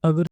अगर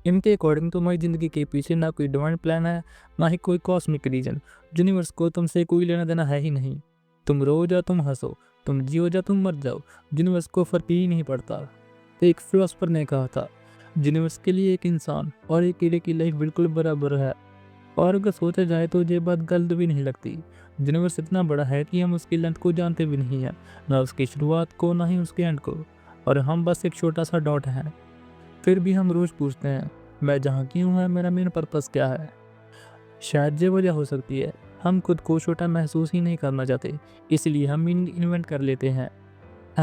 इनके अकॉर्डिंग तुम्हारी ज़िंदगी के पीछे ना कोई डिवाइन प्लान है, ना ही कोई कॉस्मिक रीज़न। यूनिवर्स को तुमसे कोई लेना-देना है ही नहीं। तुम रो या तुम हँसो, तुम जियो या तुम मर जाओ, यूनिवर्स को फ़र्क ही नहीं पड़ता। एक फिलोसोफर ने कहा था, यूनिवर्स के लिए एक इंसान और एक कीड़े की लाइफ बिल्कुल बराबर है। और अगर सोचा जाए तो ये बात गलत भी नहीं लगती। यूनिवर्स इतना बड़ा है कि हम उसकी लेंथ को जानते भी नहीं हैं, ना उसकी शुरुआत को, ना ही उसके एंड को। और हम बस एक छोटा-सा डॉट हैं। फिर भी हम रोज़ पूछते हैं, मैं जहाँ क्यों है, मेरा मेन पर्पस क्या है? शायद ये वजह हो सकती है, हम खुद को छोटा महसूस ही नहीं करना चाहते, इसलिए हम इन्वेंट कर लेते हैं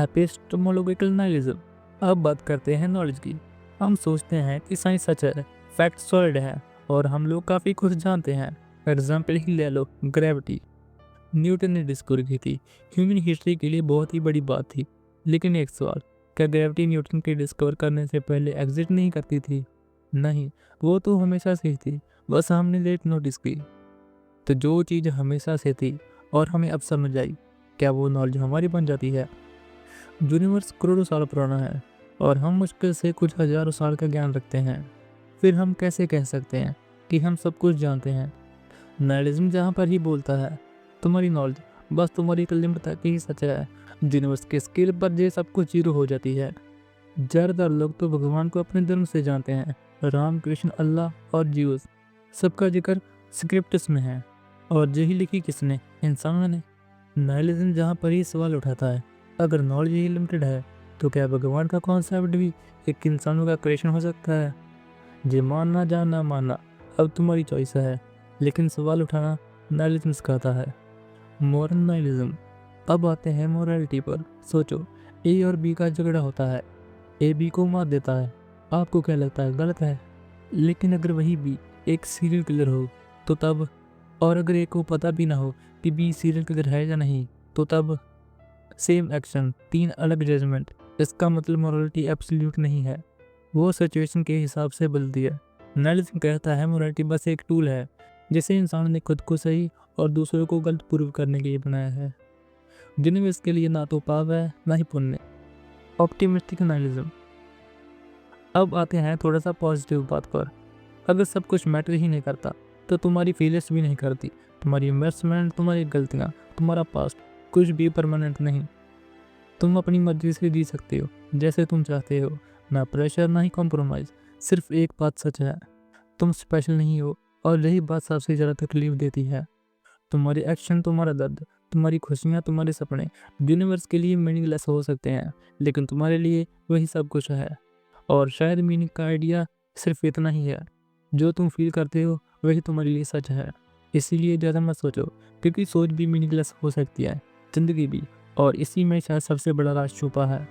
एपिस्टेमोलॉजिकल नाइहिलिज्म। अब बात करते हैं नॉलेज की। हम सोचते हैं कि साइंस सच है, फैक्ट सॉलिड है और हम लोग काफ़ी कुछ जानते हैं। फॉर एग्जाम्पल ही ले लो ग्रेविटी। न्यूटन ने डिस्कवर की थी, ह्यूमन हिस्ट्री के लिए बहुत ही बड़ी बात थी। लेकिन एक सवाल, क्या ग्रेविटी न्यूटन के डिस्कवर करने से पहले एग्जिस्ट नहीं करती थी? नहीं, वो तो हमेशा से ही थी, बस हमने लेट नोटिस की। तो जो चीज़ हमेशा से थी और हमें अब समझ आई, क्या वो नॉलेज हमारी बन जाती है? यूनिवर्स करोड़ों साल पुराना है और हम मुश्किल से कुछ हज़ारों साल का ज्ञान रखते हैं। फिर हम कैसे कह सकते हैं कि हम सब कुछ जानते हैं? नाइलिज्म जहाँ पर ही बोलता है, तुम्हारी नॉलेज बस तुम्हारी एक लिमिट तक ही सच है। यूनिवर्स के स्केल पर ये सब कुछ जीरो हो जाती है। ज़्यादातर लोग तो भगवान को अपने धर्म से जानते हैं, राम, कृष्ण, अल्लाह और जीसस। सबका जिक्र स्क्रिप्ट्स में है और यही लिखी किसने? इंसानों ने। नाइलिज्म जहाँ पर ही सवाल उठाता है, अगर नॉलेज ही लिमिटेड है तो क्या भगवान का कॉन्सेप्ट भी एक इंसानों का क्रिएशन हो सकता है? ये मानना या ना मानना अब तुम्हारी चॉइस है, लेकिन सवाल उठाना नाइलिज्म सिखाता है। Moral nihilism. अब आते हैं मोरालिटी पर। सोचो, ए और बी का झगड़ा होता है, ए बी को मार देता है। आपको क्या लगता है गलत है? लेकिन अगर वही बी एक सीरियल किलर हो तो तब? और अगर ए को पता भी ना हो कि बी सीरियल किलर है या नहीं, तो तब? सेम एक्शन, तीन अलग जजमेंट। इसका मतलब मोरालिटी एब्सोल्यूट नहीं है, वो सिचुएशन के हिसाब से बदलती है। नाइलिज्म कहता है मोरालिटी बस एक टूल है जिसे इंसान ने खुद को सही और दूसरों को गलत प्रूव करने के लिए बनाया है। यूनिवर्स के लिए ना तो पाप है ना ही पुण्य। Optimistic nihilism. अब आते हैं थोड़ा सा पॉजिटिव बात पर। अगर सब कुछ मैटर ही नहीं करता तो तुम्हारी फीलिंग्स भी नहीं करती, तुम्हारी इन्वेस्टमेंट, तुम्हारी गलतियाँ, तुम्हारा पास्ट, कुछ भी परमानेंट नहीं। तुम अपनी मर्जी से जी सकते हो जैसे तुम चाहते हो, ना प्रेशर ना ही कॉम्प्रोमाइज़। सिर्फ एक बात सच है, तुम स्पेशल नहीं हो और यही बात सबसे ज़्यादा तकलीफ देती है। तुम्हारे एक्शन, तुम्हारा दर्द, तुम्हारी खुशियाँ, तुम्हारे सपने यूनिवर्स के लिए मीनिंगलेस हो सकते हैं, लेकिन तुम्हारे लिए वही सब कुछ है। और शायद मीनिंग का आइडिया सिर्फ इतना ही है, जो तुम फील करते हो वही तुम्हारे लिए सच है। इसीलिए ज़्यादा मत सोचो, क्योंकि सोच भी मीनिंगलेस हो सकती है, ज़िंदगी भी। और इसी में शायद सबसे बड़ा राज छुपा है।